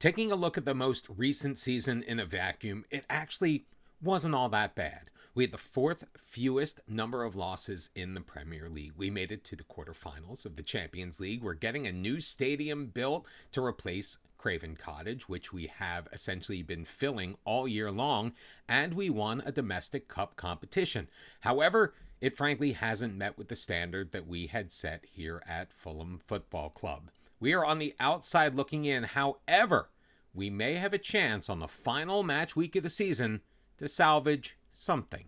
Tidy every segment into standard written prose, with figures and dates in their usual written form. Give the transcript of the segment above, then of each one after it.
Taking a look at the most recent season in a vacuum, it actually wasn't all that bad. We had the fourth fewest number of losses in the Premier League. We made it to the quarterfinals of the Champions League. We're getting a new stadium built to replace Craven Cottage, which we have essentially been filling all year long, and we won a domestic cup competition. However, it frankly hasn't met with the standard that we had set here at Fulham Football Club. We are on the outside looking in. However, we may have a chance on the final match week of the season to salvage something.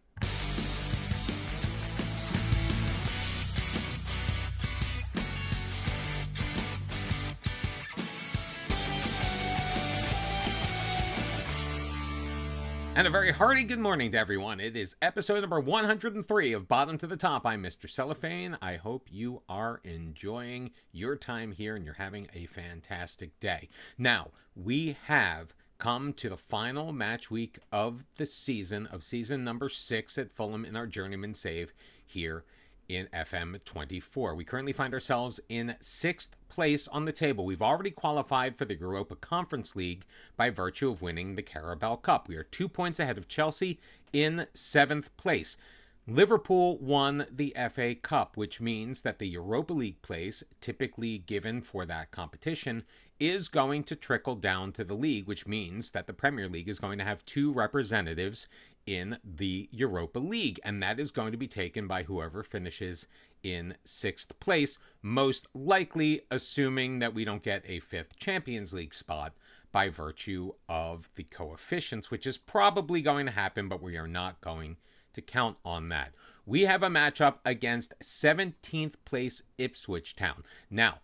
And a very hearty good morning to everyone. It is episode number 103 of Bottom to the Top. I'm Mr. Cellophane. I hope you are enjoying your time here and you're having a fantastic day. Now, we have come to the final match week of the season, of season number 6 at Fulham in our Journeyman save here in FM 24. We currently find ourselves in 6th place on the table. We've already qualified for the Europa Conference League by virtue of winning the Carabao Cup. We are 2 points ahead of Chelsea in 7th place. Liverpool won the FA Cup, which means that the Europa League place, typically given for that competition, is going to trickle down to the league, which means that the Premier League is going to have 2 representatives in the Europa League, and that is going to be taken by whoever finishes in 6th place, most likely assuming that we don't get a 5th Champions League spot by virtue of the coefficients, which is probably going to happen, but we are not going to count on that. We have a matchup against 17th place Ipswich Town. Now,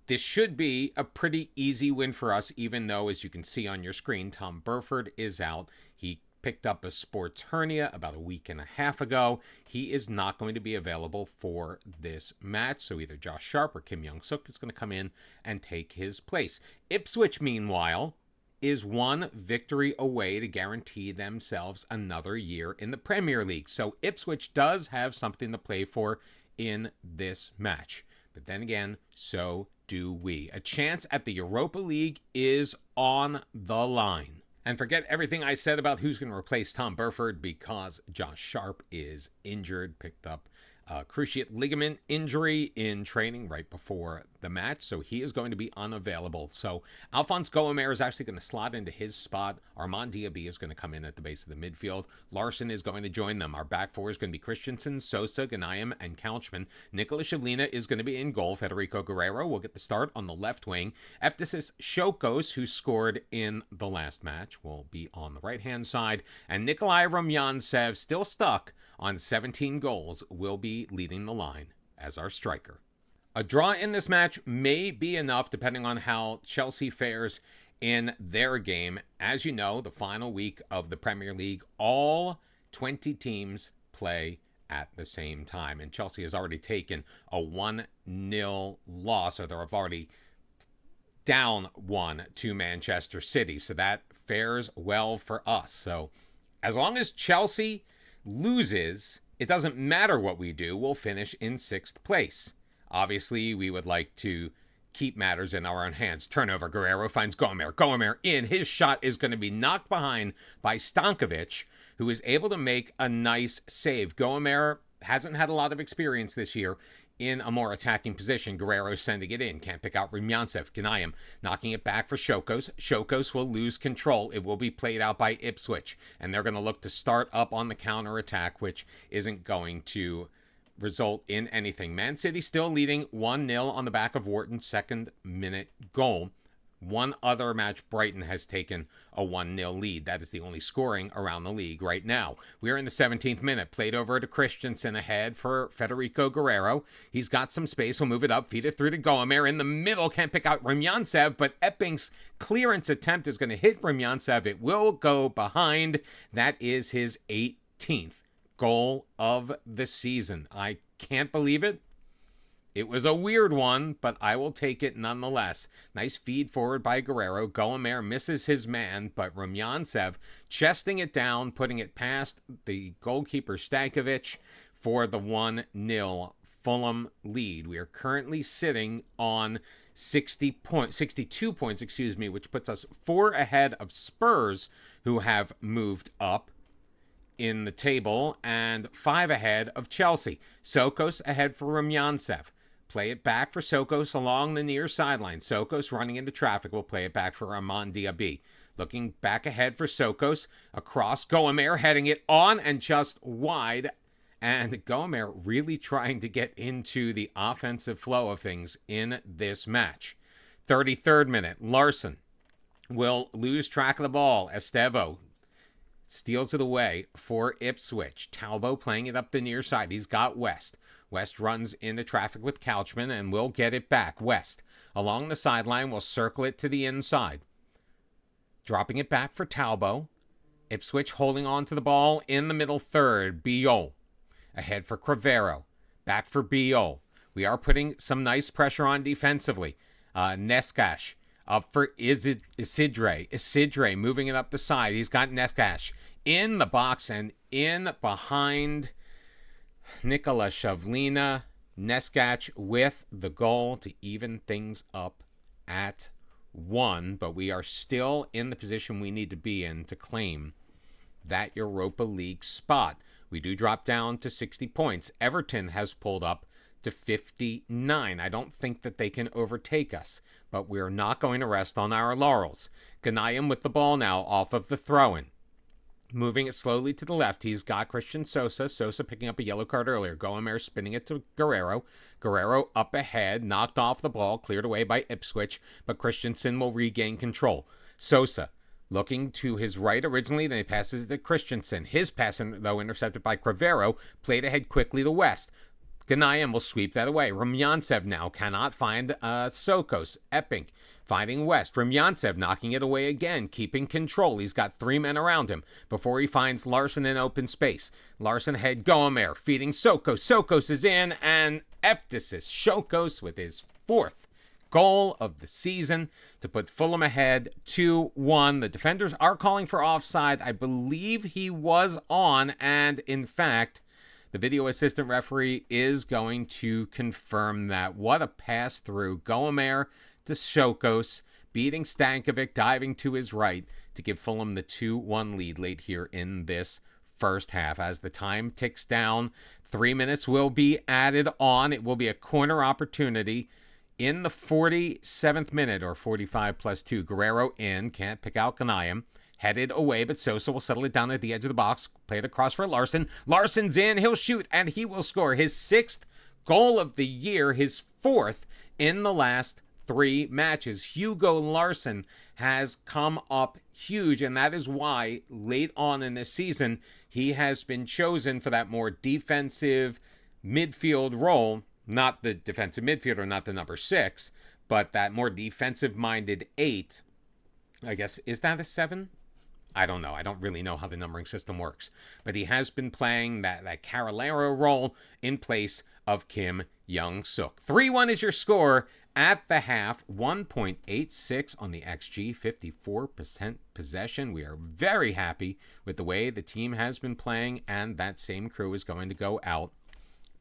this should be a pretty easy win for us, even though, as you can see on your screen, Tom Burford is out. He picked up a sports hernia about a week and a half ago. He is not going to be available for this match, so either Josh Sharp or Kim Young-suk is going to come in and take his place. Ipswich, meanwhile, is 1 victory away to guarantee themselves another year in the Premier League. So Ipswich does have something to play for in this match. But then again, so do we. A chance at the Europa League is on the line. And forget everything I said about who's going to replace Tom Burford, because Josh Sharp is injured, picked up a cruciate ligament injury in training right before the match, so he is going to be unavailable. So Alphonse Goamer is actually going to slot into his spot. Armand Diaby is going to come in at the base of the midfield. Larson is going to join them. Our back four is going to be Christensen, Sosa, Ghanayem, and Couchman. Nicolas Shavlina is going to be in goal. Federico Guerrero will get the start on the left wing. Eftisis Shokos, who scored in the last match, will be on the right-hand side. And Nikolai Rumyantsev, still stuck on 17 goals, will be leading the line as our striker. A draw in this match may be enough depending on how Chelsea fares in their game. As you know, the final week of the Premier League, all 20 teams play at the same time. And Chelsea has already taken a 1-0 loss, or they're already down 1 to Manchester City. So that fares well for us. So as long as Chelsea loses, it doesn't matter what we do. We'll finish in 6th place. Obviously, we would like to keep matters in our own hands. Turnover, Guerrero finds Gomer. Gomer in. His shot is going to be knocked behind by Stankovic, who is able to make a nice save. Gomer hasn't had a lot of experience this year in a more attacking position. Guerrero sending it in. Can't pick out Rumyantsev. Ghanayem knocking it back for Shokos. Shokos will lose control. It will be played out by Ipswich. And they're going to look to start up on the counter-attack, which isn't going to result in anything. Man City still leading 1-0 on the back of Wharton's 2nd minute goal. One other match, Brighton has taken a 1-0 lead. That is the only scoring around the league right now. We are in the 17th minute. Played over to Christensen, ahead for Federico Guerrero. He's got some space. He'll move it up, feed it through to Gomer. In the middle, can't pick out Rumyantsev, but Epping's clearance attempt is going to hit Rumyantsev. It will go behind. That is his 18th goal of the season. I can't believe it. It was a weird one, but I will take it nonetheless. Nice feed forward by Guerrero. Gomer misses his man, but Rumyantsev chesting it down, putting it past the goalkeeper Stankovic for the 1-0 Fulham lead. We are currently sitting on 62 points, which puts us 4 ahead of Spurs, who have moved up in the table, and 5 ahead of Chelsea. Sokos ahead for Rumyantsev. Play it back for Sokos along the near sideline. Sokos running into traffic will play it back for Armand Diaby. Looking back ahead for Sokos. Across, Goamer heading it on and just wide. And Goamer really trying to get into the offensive flow of things in this match. 33rd minute, Larson will lose track of the ball. Estevo steals it away for Ipswich. Talbot playing it up the near side. He's got West. West runs into traffic with Couchman and will get it back. West along the sideline will circle it to the inside. Dropping it back for Talbot. Ipswich holding on to the ball in the middle third. Biot ahead for Crivero. Back for Biot. We are putting some nice pressure on defensively. Neskash up for Isidre. Isidre moving it up the side. He's got Neskash in the box and in behind Nikola Shavlina. Neskash with the goal to even things up at 1. But we are still in the position we need to be in to claim that Europa League spot. We do drop down to 60 points. Everton has pulled up to 59. I don't think that they can overtake us, but we're not going to rest on our laurels. Ghanayem with the ball now off of the throw-in. Moving it slowly to the left, he's got Christian Sosa. Sosa picking up a yellow card earlier. Goamer spinning it to Guerrero. Guerrero up ahead, knocked off the ball, cleared away by Ipswich, but Christensen will regain control. Sosa looking to his right originally, then he passes to Christensen. His pass, though, intercepted by Crivero, played ahead quickly to West. Ghanayem will sweep that away. Rumyantsev now cannot find Sokos. Epping finding West. Rumyantsev knocking it away again, keeping control. He's got 3 men around him before he finds Larson in open space. Larson ahead, Goamer feeding Sokos. Sokos is in, and Eftisis Sokos with his 4th goal of the season to put Fulham ahead 2-1. The defenders are calling for offside. I believe he was on, and in fact, the video assistant referee is going to confirm that. What a pass through. Goamer to Sokos, beating Stankovic, diving to his right to give Fulham the 2-1 lead late here in this first half. As the time ticks down, 3 minutes will be added on. It will be a corner opportunity in the 47th minute, or 45 plus 2. Guerrero in, can't pick out Ghanayem. Headed away, but Sosa will settle it down at the edge of the box. Play it across for Larson. Larson's in. He'll shoot, and he will score his 6th goal of the year, his 4th in the last 3 matches. Hugo Larson has come up huge, and that is why late on in this season, he has been chosen for that more defensive midfield role. Not the defensive midfielder, not the number 6, but that more defensive-minded 8. I guess, is that a 7? I don't know. I don't really know how the numbering system works. But he has been playing that Carolero role in place of Kim Young-suk. 3-1 is your score at the half. 1.86 on the XG, 54% possession. We are very happy with the way the team has been playing, and that same crew is going to go out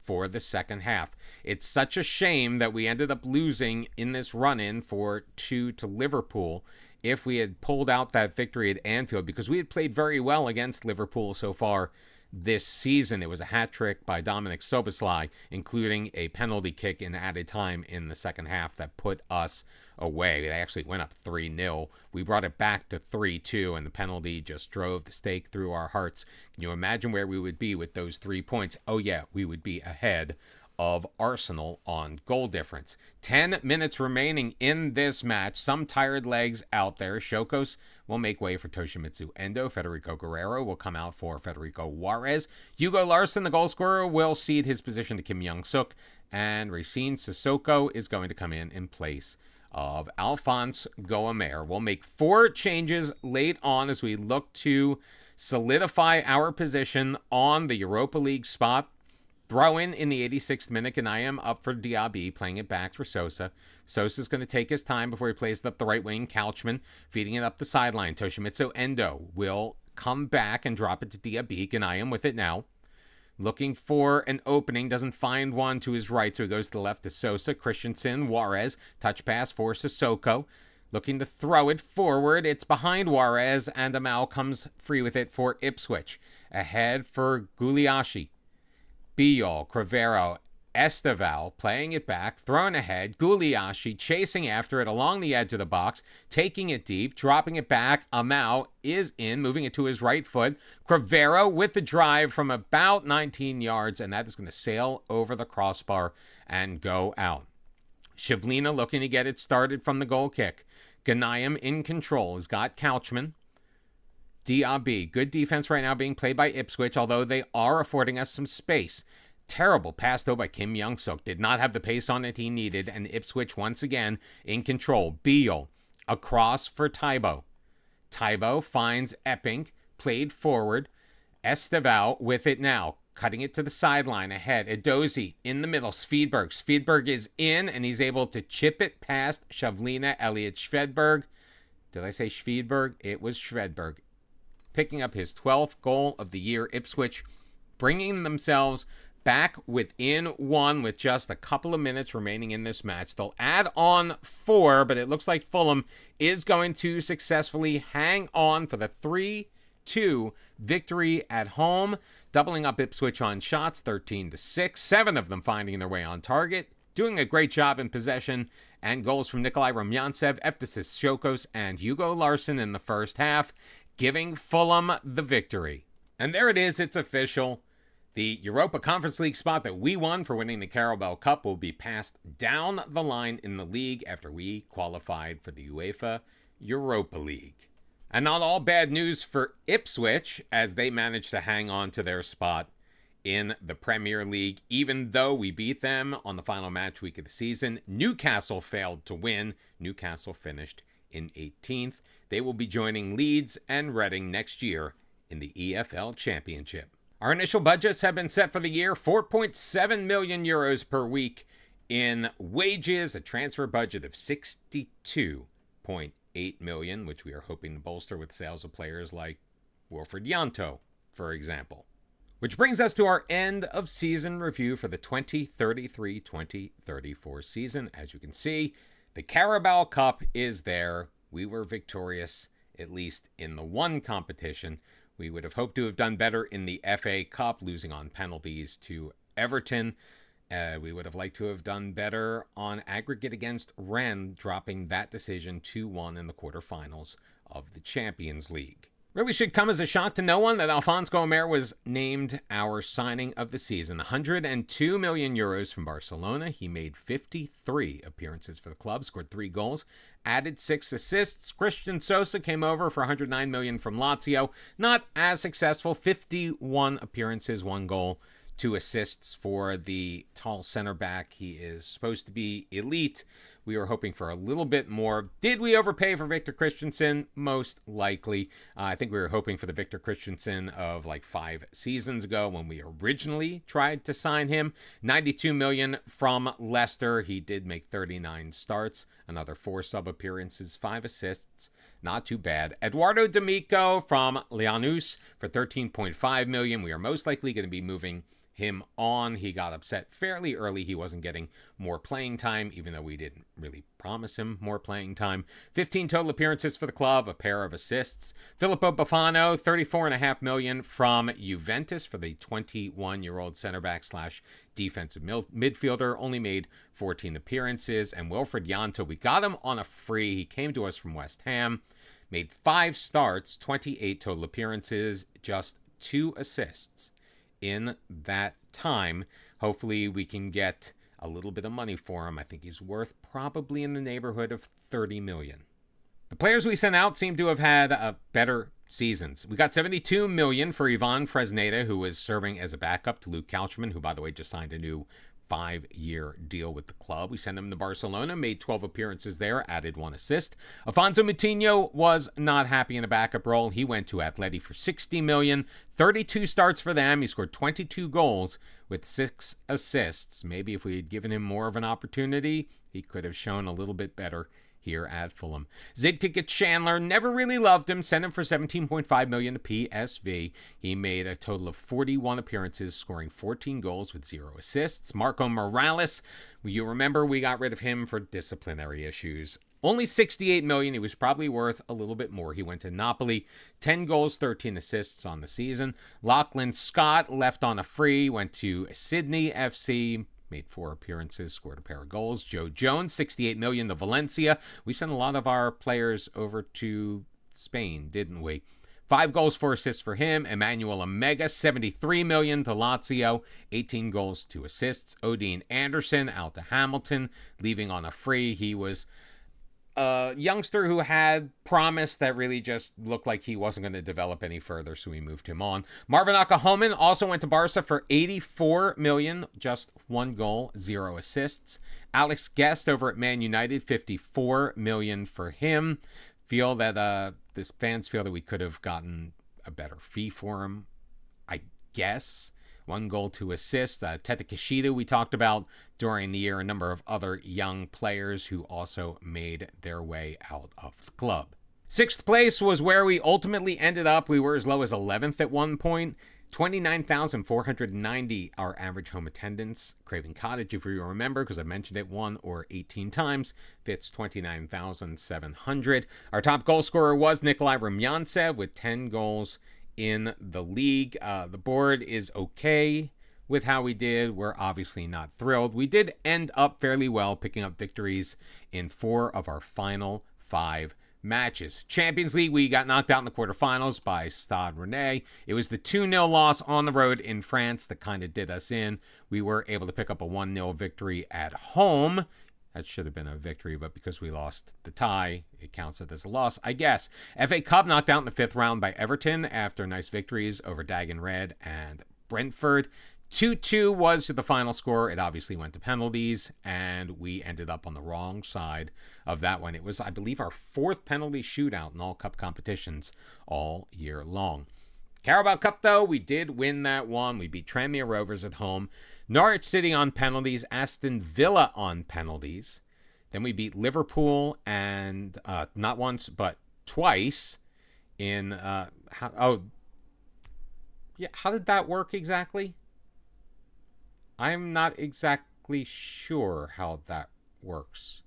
for the second half. It's such a shame that we ended up losing in this run-in for 2 to Liverpool. If we had pulled out that victory at Anfield, because we had played very well against Liverpool so far this season. It was a hat trick by Dominic Soboslai, including a penalty kick in added time in the second half that put us away. They actually went up 3-0. We brought it back to 3-2, and the penalty just drove the stake through our hearts. Can you imagine where we would be with those 3 points? Oh yeah, we would be ahead of Arsenal on goal difference. 10 minutes remaining in this match. Some tired legs out there. Sokos will make way for Toshimitsu Endo. Federico Guerrero will come out for Federico Juarez. Hugo Larson, the goal scorer, will cede his position to Kim Young-suk. And Racine Sissoko is going to come in place of Alphonse Goamer. We'll make 4 changes late on as we look to solidify our position on the Europa League spot. Throw in the 86th minute, and I am up for Diaby, playing it back for Sosa. Sosa's going to take his time before he plays it up the right wing. Couchman feeding it up the sideline. Toshimitsu Endo will come back and drop it to Diaby, and I am with it now. looking for an opening, doesn't find one to his right, so he goes to the left to Sosa, Christensen, Juarez, touch pass for Sissoko, looking to throw it forward. It's behind Juarez, and Amal comes free with it for Ipswich. Ahead for Gugliaschi, Biol, Crivero, Esteval playing it back, thrown ahead. Gugliaschi chasing after it along the edge of the box, taking it deep, dropping it back. Amal is in, moving it to his right foot. Crivero with the drive from about 19 yards, and that is going to sail over the crossbar and go out. Shivlina looking to get it started from the goal kick. Ghanayem in control. Has got Couchman. Diaby, good defense right now being played by Ipswich, although they are affording us some space. Terrible pass, though, by Kim Young-suk. Did not have the pace on it he needed, and Ipswich once again in control. Beal, across for Taibo. Taibo finds Epping, played forward. Esteval with it now, cutting it to the sideline ahead. Edozie in the middle. Svedberg is in, and he's able to chip it past Shavlina, Elliot Svedberg. Did I say Svedberg? It was Svedberg. Picking up his 12th goal of the year. Ipswich bringing themselves back within one with just a couple of minutes remaining in this match. They'll add on 4, but it looks like Fulham is going to successfully hang on for the 3-2 victory at home, doubling up Ipswich on shots, 13-6, 7 of them finding their way on target, doing a great job in possession, and goals from Nikolai Rumyantsev, Eftisis Shokos, and Hugo Larsson in the first half, giving Fulham the victory. And there it is, it's official. The Europa Conference League spot that we won for winning the Carabao Cup will be passed down the line in the league after we qualified for the UEFA Europa League. And not all bad news for Ipswich, as they managed to hang on to their spot in the Premier League. Even though we beat them on the final match week of the season, Newcastle failed to win. Newcastle finished in 18th. They will be joining Leeds and Reading next year in the EFL Championship. Our initial budgets have been set for the year, 4.7 million euros per week in wages, a transfer budget of 62.8 million, which we are hoping to bolster with sales of players like Wilfried Janto, for example. Which brings us to our end of season review for the 2033-2034 season. As you can see, the Carabao Cup is there. We were victorious, at least in the one competition. We would have hoped to have done better in the FA Cup, losing on penalties to Everton. We would have liked to have done better on aggregate against Rennes, dropping that decision 2-1 in the quarterfinals of the Champions League. Really should come as a shock to no one that Alphonse Gomer was named our signing of the season. 102 million euros from Barcelona. He made 53 appearances for the club, scored 3 goals, added 6 assists. Christian Sosa came over for 109 million from Lazio. Not as successful, 51 appearances, 1 goal, 2 assists for the tall center back. He is supposed to be elite. We were hoping for a little bit more. Did we overpay for Victor Christensen? Most likely. I think we were hoping for the Victor Christensen of like 5 seasons ago when we originally tried to sign him. 92 million from Leicester. He did make 39 starts, another 4 sub appearances, 5 assists. Not too bad. Eduardo D'Amico from Lanús for 13.5 million. We are most likely going to be moving him on. He got upset fairly early. He wasn't getting more playing time, even though we didn't really promise him more playing time. 15 total appearances for the club, a pair of assists. Filippo Bafano, 34.5 million from Juventus for the 21-year-old center back / defensive midfielder. Only made 14 appearances. And Wilfried Janto, we got him on a free. He came to us from West Ham. Made 5 starts, 28 total appearances, just 2 assists in that time. Hopefully we can get a little bit of money for him. I think he's worth probably in the neighborhood of 30 million. The players we sent out seem to have had better seasons. We got 72 million for Ivan Fresneda, who was serving as a backup to Luke Couchman, who, by the way, just signed a new 5-year deal with the club. We sent him to Barcelona, made 12 appearances there, added 1 assist. Afonso Moutinho was not happy in a backup role. He went to Atleti for 60 million, 32 starts for them. He scored 22 goals with 6 assists. Maybe if we had given him more of an opportunity, he could have shown a little bit better here at Fulham. Zygmunt Chandler, never really loved him, sent him for $17.5 million to PSV. He made a total of 41 appearances, scoring 14 goals with 0 assists. Marco Morales, you remember we got rid of him for disciplinary issues. Only $68 million. He was probably worth a little bit more. He went to Napoli, 10 goals, 13 assists on the season. Lachlan Scott left on a free, went to Sydney FC, made 4 appearances, scored a pair of goals. Joe Jones, $68 million to Valencia. We sent a lot of our players over to Spain, didn't we? 5 goals, 4 assists for him. Emmanuel Omega, $73 million to Lazio, 18 goals, 2 assists. Odin Anderson out to Hamilton, leaving on a free. He was a youngster who had promise that really just looked like he wasn't going to develop any further, so we moved him on. Marvin Akahoman also went to Barca for $84 million, just 1 goal, 0 assists. Alex Guest over at Man United, $54 million for him. Feel that fans feel that we could have gotten a better fee for him, I guess. 1 goal, 2 assists. Teta Kishida we talked about during the year. A number of other young players who also made their way out of the club. 6th place was where we ultimately ended up. We were as low as 11th at one point. 29,490 our average home attendance. Craven Cottage, if you remember, because I mentioned it 1 or 18 times, fits 29,700. Our top goal scorer was Nikolai Rumyantsev with 10 goals in the league. The board is okay with how we did. We're obviously not thrilled. We did end up fairly well, picking up victories in 4 of our final 5 matches. Champions League, we got knocked out in the quarterfinals by Stade Rennais. It was the 2-0 loss on the road in France that kind of did us in. We were able to pick up a 1-0 victory at home. That should have been a victory, but because we lost the tie, it counts it as a loss, I guess. FA Cup knocked out in the 5th round by Everton after nice victories over Dagon Red and Brentford. 2-2 was the final score. It obviously went to penalties, and we ended up on the wrong side of that one. It was, I believe, our 4th penalty shootout in all cup competitions all year long. Carabao Cup, though, we did win that one. We beat Tranmere Rovers at home. Norwich City on penalties, Aston Villa on penalties. Then we beat Liverpool, and not once but twice in how did that work exactly? I'm not exactly sure how that works.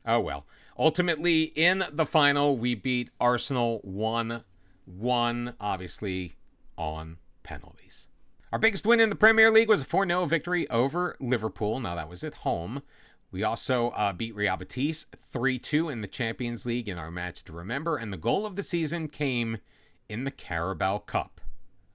Oh well. Ultimately, in the final, we beat Arsenal 1-1, obviously on penalties. Our biggest win in the Premier League was a 4-0 victory over Liverpool. Now, that was at home. We also beat Real Betis 3-2 in the Champions League in our match to remember. And the goal of the season came in the Carabao Cup.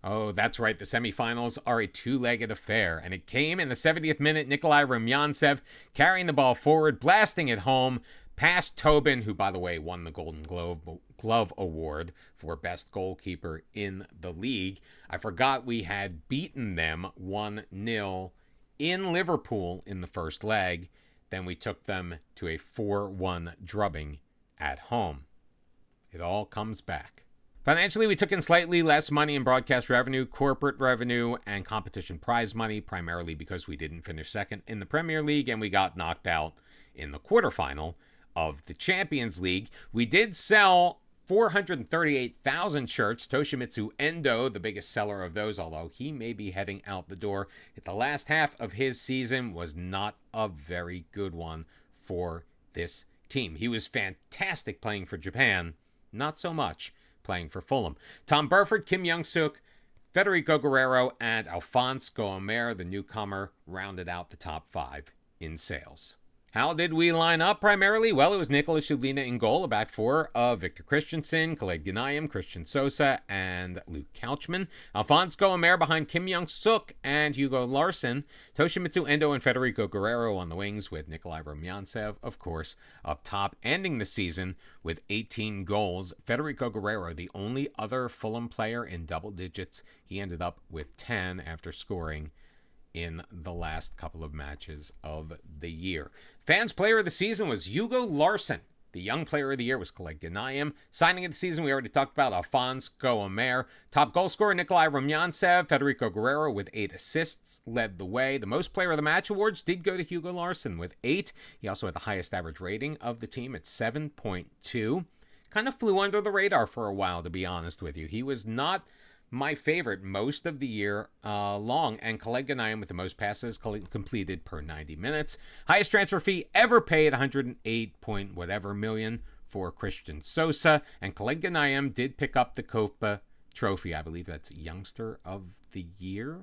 Oh, that's right. The semifinals are a 2-legged affair. And it came in the 70th minute. Nikolai Rumyantsev carrying the ball forward, blasting it home past Tobin, who, by the way, won the Golden Glove Award for best goalkeeper in the league. I forgot we had beaten them 1-0 in Liverpool in the first leg. Then we took them to a 4-1 drubbing at home. It all comes back. Financially, we took in slightly less money in broadcast revenue, corporate revenue, and competition prize money, primarily because we didn't finish second in the Premier League and we got knocked out in the quarterfinal of the Champions League. We did sell 438,000 shirts. Toshimitsu Endo, the biggest seller of those, although he may be heading out the door. The last half of his season was not a very good one for this team. He was fantastic playing for Japan, not so much playing for Fulham. Tom Burford, Kim Young-suk, Federico Guerrero, and Alphonse Gomer, the newcomer, rounded out the top 5 in sales. How did we line up primarily? Well, it was Nicolas Julina in goal, a back 4 of Victor Christensen, Khaled Ghanayem, Christian Sosa, and Luke Couchman. Alphonse Gomer behind Kim Young-suk and Hugo Larsson. Toshimitsu Endo and Federico Guerrero on the wings with Nikolai Rumyantsev, of course, up top, ending the season with 18 goals. Federico Guerrero, the only other Fulham player in double digits. He ended up with 10 after scoring in the last couple of matches of the year. Fans player of the season was Hugo Larsson. The young player of the year was Khaled Ghanayem. Signing of the season, we already talked about Alphonse Gomer. Top goal scorer, Nikolai Rumyantsev. Federico Guerrero with 8 assists led the way. The most player of the match awards did go to Hugo Larsson with 8. He also had the highest average rating of the team at 7.2. Kind of flew under the radar for a while, to be honest with you. He was not my favorite most of the year long, and Khaled Ghanayem with the most passes completed per 90 minutes. Highest transfer fee ever paid, 108 point whatever million for Christian Sosa, and Khaled Ghanayem did pick up the Copa trophy. I believe that's Youngster of the Year.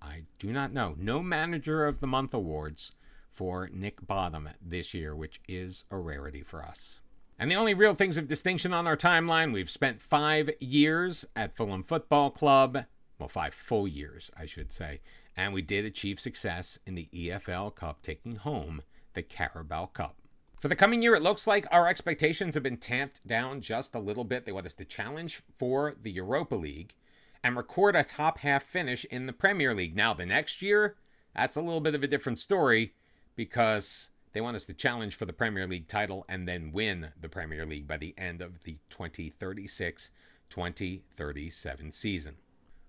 I do not know. No Manager of the Month awards for Nick Bottom this year, which is a rarity for us. And the only real things of distinction on our timeline, we've spent 5 years at Fulham Football Club. Well, 5 full years, I should say. And we did achieve success in the EFL Cup, taking home the Carabao Cup. For the coming year, it looks like our expectations have been tamped down just a little bit. They want us to challenge for the Europa League and record a top half finish in the Premier League. Now, the next year, that's a little bit of a different story because they want us to challenge for the Premier League title and then win the Premier League by the end of the 2036-2037 season.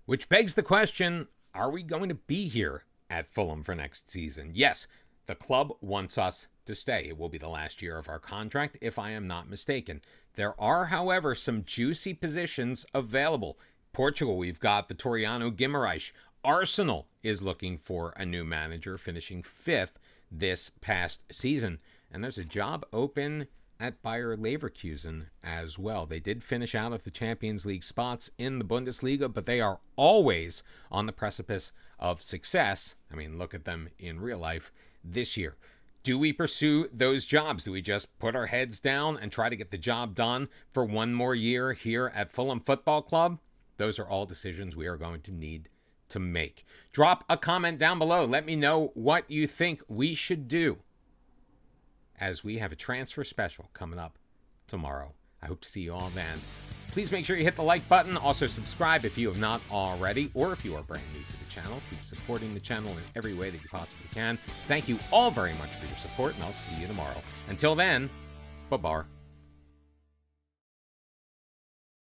Which begs the question, are we going to be here at Fulham for next season? Yes, the club wants us to stay. It will be the last year of our contract, if I am not mistaken. There are, however, some juicy positions available. Portugal, we've got Vitoriano Guimarães. Arsenal is looking for a new manager, finishing 5th this past season. And there's a job open at Bayer Leverkusen as well. They did finish out of the Champions League spots in the Bundesliga, but they are always on the precipice of success. I mean, look at them in real life this year. Do we pursue those jobs? Do we just put our heads down and try to get the job done for one more year here at Fulham Football Club? Those are all decisions we are going to need to make. Drop a comment down below. Let me know what you think we should do, as we have a transfer special coming up tomorrow. I hope to see you all then. Please make sure you hit the like button. Also subscribe if you have not already, or if you are brand new to the channel. Keep supporting the channel in every way that you possibly can. Thank you all very much for your support, and I'll see you tomorrow. Until then, bye-bye.